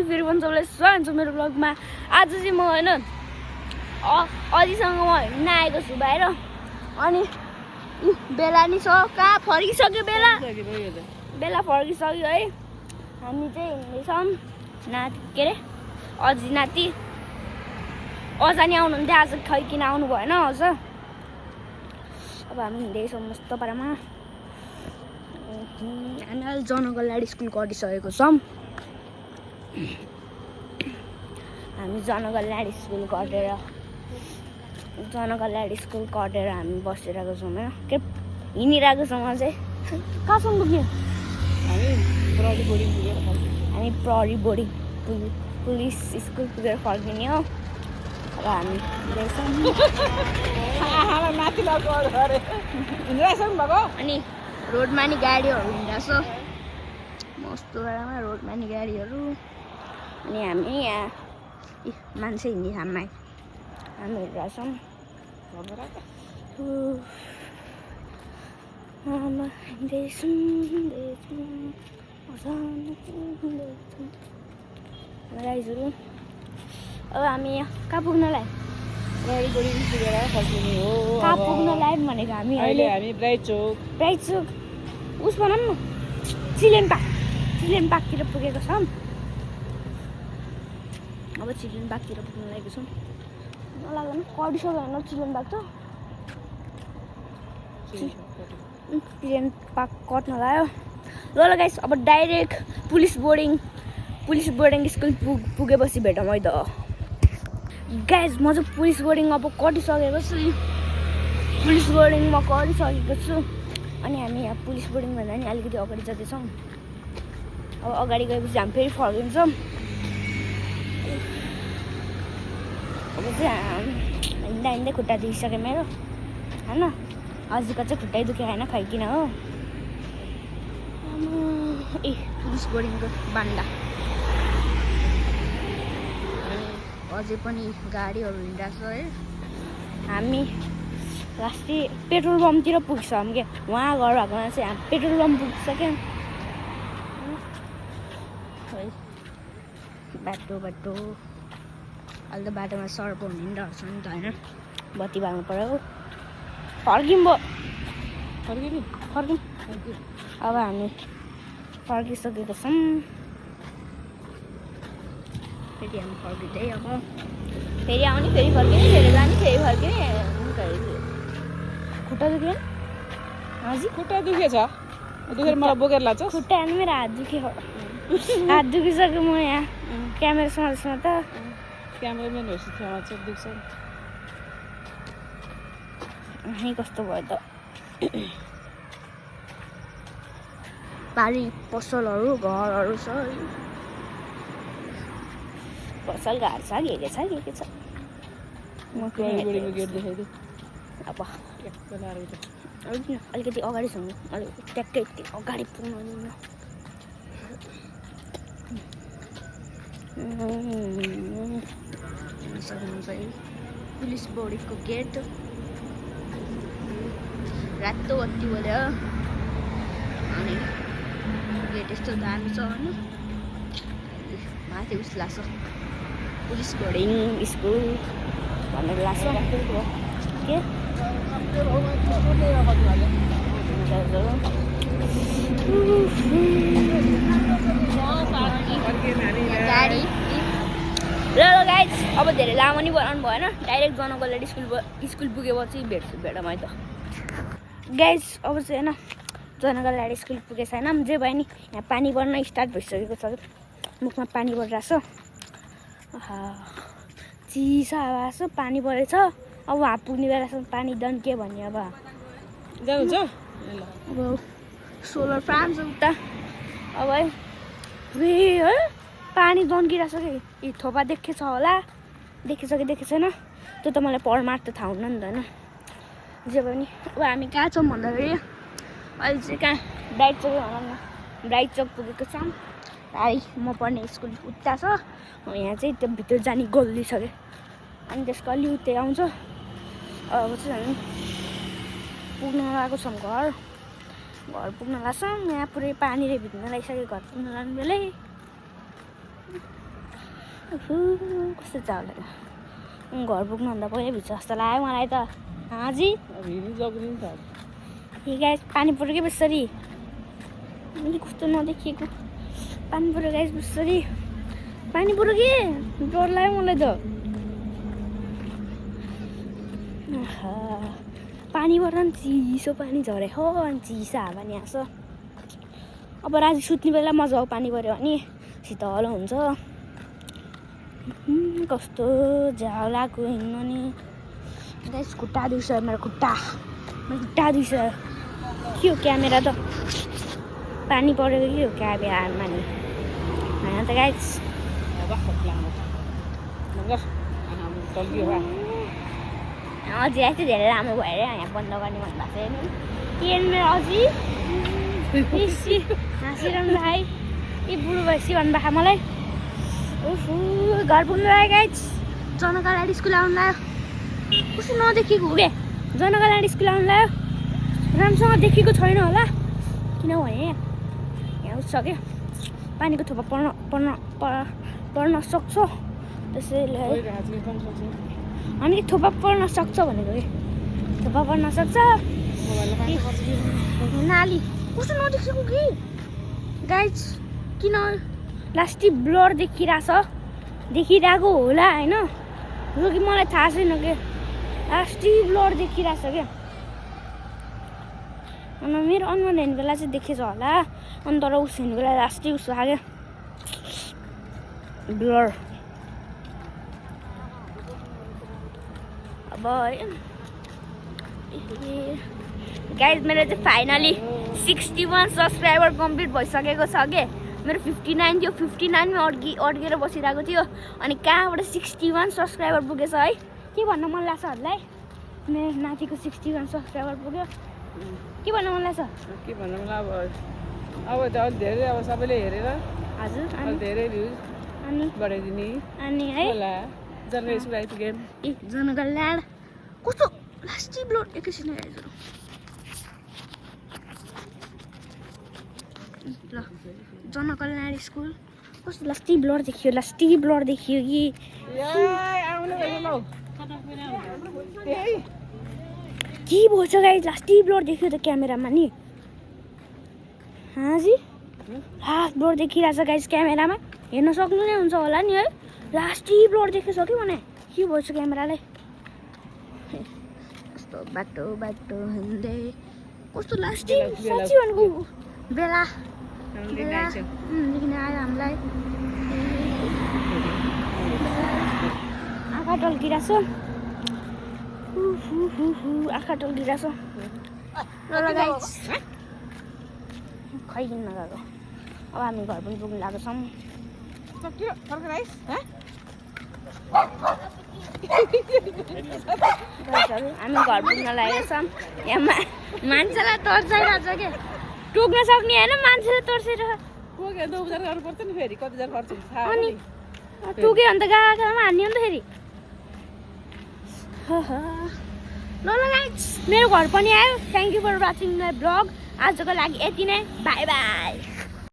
फेरि पनि सबैलाई स्वागत छ मेरो ब्लगमा। आज चाहिँ म होइन अझैसँग म हिँड्न आएको छु बाहिर। अनि बेला नि छ, कहाँ फर्किसक्यो बेला फर्किसक्यो है। हामी चाहिँ हिँड्दैछौँ। नाति के अरे अझै नाति अझ नि आउनुहुन्थ्यो, आज खै किन आउनु भएन अझ। अब हामी हिँड्दैछौँ मस्त पारामा। हामी अहिले जनकल्याण स्कुल कटिसकेको छौँ। हामी जनकल्याण स्कुल कटेर हामी बसिरहेको छौँ होइन, के हिँडिरहेको छौँ अझै। कहाँसम्म पुग्यो? हामी प्रहरी बोर्डिङ पुलिस स्कुल पुगेर फर्किने हो। अब हामी अनि रोडमा नि गाडीहरू हिँड्दैछ मस्त बेलामा, रोडमा नि गाडीहरू। अनि हामी यहाँ मान्छे हिँड्ने ठाउँमा हामी हिँडिरहेछौँ। अब हामी कहाँ पुग्नलाई कहाँ पुग्नलाई भनेको हामी अहिले ब्राइट चोक उस भनौँ न चिल्ड्रेन पार्कतिर पुगेको छौँ। अब चिल्ड्रेन पार्कतिर पुग्न लागेको छौँ। नलाग्दैन कटिसक्यो होइन चिल्ड्रेन पार्क त। चिल्ड्रेन पार्क कट्न लाग्यो। ल गाइस, अब डाइरेक्ट पुलिस बोर्डिङ स्कुल पुगेपछि भेटौँ है त। गाइस म चाहिँ पुलिस बोर्डिङ अब कटिसकेको छु। पुलिस बोर्डिङमा कटिसकेको छु। अनि हामी यहाँ पुलिस बोर्डिङ भन्दा नि अलिकति अगाडि जाँदैछौँ। अब अगाडि गएपछि हामी फेरि फर्किन्छौँ। अब चाहिँ हिँड्दा खुट्टा दुखिसक्यो मेरो होइन। अझैको चाहिँ खुट्टै दुख्यो होइन, खाइकिन हो। ए पुलिस बोर्डिङको बान्दा अझै पनि गाडीहरू हिँडिरहेको छ है। हामी लास्टै पेट्रोल पम्पतिर पुग्छौँ क्या। उहाँ घर भएकोमा चाहिँ हामी पेट्रोल पम्प पुगिसक्यो। बाटो अहिले त बाटोमा सर्प हिँडिरहेको छ नि त होइन। बत्ती बाल्नु पऱ्यो। फर्कियौँ। अब हामी फर्किसकेको छौँ। फेरि हामी फर्किँदै अब फेरि आउने फेरि फर्किने फेरि जाने फेरि फर्किने। खुट्टा दुख्यो हजुर? खुट्टा दुखेछ दुखेर मलाई बोकेर लाग्छ। खुट्टा अनि मेरो हात दुख्यो। हात दुखिसक्यो। म यहाँ क्यामेरा समाजमा त क्यामेराम्यान होस् छेउमा चाहिँ दुख्छ। कस्तो भयो त। पारी पसलहरू घरहरू छ। पसल घर छ के छ। म गेट देखाइदियो। अब अलिकति अगाडि छ, ट्याक्कै अगाडि पुग्नु सक्नुहुन्छ है। पुलिस बोर्डिङको गेट रातो बत्ती बोल्यो। अनि गेट यस्तो दामी छ होइन। माथि उस लाग्छ पुलिस बोर्डिङ स्कुल भनेर लाग्छ के। गाडी ल गाइस, अब धेरै लामो नि बनाउनु भएन। डाइरेक्ट जनकल्याण स्कुल पुगेपछि भेटौँ है त। गाइस अब चाहिँ होइन जनकल्याण स्कुल पुगेको छैन जे भयो नि। यहाँ पानी पर्न स्टार्ट भइसकेको छ। मुखमा पानी परिरहेछ। चिसो हावा छ, पानी परेछ। अब वहाँ पुग्ने बेलासम्म पानी डन के भन्ने। अब जानुहुन्छ अब सोलर प्लान्ट छ उता। अब है पानी दन्किरहेछ कि थोपा देखेछ होला। देखेछ कि देखेको छैन त्यो त मलाई परमार्क त थाहा हुन्न नि त होइन। जे भयो नि अब हामी कहाँ छौँ भन्दाखेरि अहिले चाहिँ कहाँ ब्राइट चोक भनौँ न। ब्राइट चोक पुगेको छौँ। म पढ्ने स्कुल उता छ। यहाँ चाहिँ त्यो भित्र जाने गल्ली छ क्या। अनि त्यसको अलि उतै आउँछ। अब चाहिँ हामी पुग्न लागेको छौँ घर पुग्न लाग्छौँ। यहाँ पुरै पानीले भिज्न लागिसक्यो घर पुग्न लाग्ने बेलै। कस्तो चाउला घर पुग्नुभन्दा पहिल्यै भित्र जस्तो लाग्यो मलाई त हाजी अब हिँडी जग्रिन्छ गाइस पानी पऱ्यो कि बेसरी कस्तो नदेखिएको पानी पऱ्यो गाइस बेसरी पानी पऱ्यो कि डर लाग्यो मलाई त पानीबाट पनि चिसो पानी झरे हो अनि चिसो हावा नि आएको अब राति सुत्ने बेला मजा आऊ पानी पऱ्यो भने शीतल हुन्छ कस्तो झाउ लाग्यो हिँड्नु नि गाइस खुट्टा दुख्छ मेरो खुट्टा दुख्छ के हो क्यामेरा त पानी परेको के हो क्यामेरामा नि होइन त गाइस अझै आएछ धेरै राम्रो भएर यहाँ बन्द गर्ने भन्नुभएको छ नि मेरो अझै बेसी हाँसिरहनु भाइ यी बुढो भएपछि भन्नुभएको मलाई घर पुग्नु लाग्यो गाइस जनकल्यान्ड स्कुल आउनु लाग्यो कस्तो नदेखेको के जनकल्यान्ड स्कुल आउनु लाग्यो राम्रोसँग देखेको छैन होला किनभने यहाँ उस क्या पानीको थोपा पर्न सक्छ त्यसैले अनि थोपा पर्न सक्छ भनेको कि थोपा पर्न सक्छ नाली कस्तो नदेखेको कि गाइस किन लास्टी ब्लर देखिरहेको होला होइन जो कि मलाई थाहा छैन कि लास्टी ब्लर देखिरहेछ क्या अनि मेरो अनुहार हेर्ने बेला चाहिँ देखेछ होला अनि तर उस हेर्ने बेला लास्टी उसो लाग्यो ब्लर अब गाइस मेरो चाहिँ फाइनली 61 सब्सक्राइबर कम्प्लिट भइसकेको छ के मेरो 59 थियो 59मा अड्केर बसिरहेको थियो अनि कहाँबाट 61 सब्सक्राइबर पुगेछ है के भन्न मन लाग्छ हजुरलाई मेरो नातिको 61 सब्सक्राइबर पुग्यो के भन्न मन लाग्छ के भन्नु मलाई अब त अलि धेरै अब सबैले हेरेर हजुर अलि धेरै भ्युज अनि बढाइदिने अनि है होला जनकल्यान्ड स्कुल आइपुग्यो ए जनकल्यान्ड कस्तो लास्टी ब्लड एकैछिन आइज ल जनकल्यान्ड स्कुल कस्तो लास्टी ब्लड देखियो कि के भएछ गाइस लास्टी ब्लड देखियो त क्यामेरामा नि हाजी लास्ट ब्लड देखिरहेछ गाइस क्यामेरामा हेर्न सक्नु नै हुन्छ होला नि है लास्टी ब्लड देखेछ कि भने के भएछ क्यामेरालाई कस्तो बाटो हिँड्दै कस्तो लास्टी साँच्ची भनेको बेला देखिन आयो हामीलाई आँखा टल्किरहेछ आँखा टल्किरहेछ ल गाइस खाइदिनु गएको अब हामी घर पनि पुग्नु लागेको छौँ हामी घर पुग्न लागेको छौँ यहाँ मान्छेलाई तर्साइरहेछ क्या टोक्न सक्ने होइन मान्छेले तर्साइरहेछ उपचार गर्नुपर्छ नि फेरि कतिजना खर्च हुन्छ अनि टोक्यो भने त गाडामा हान्ने हो नि त फेरि ल गाइस मेरो घर पनि आयो thank you for watching my blog आजको लागि यति नै बाई बाई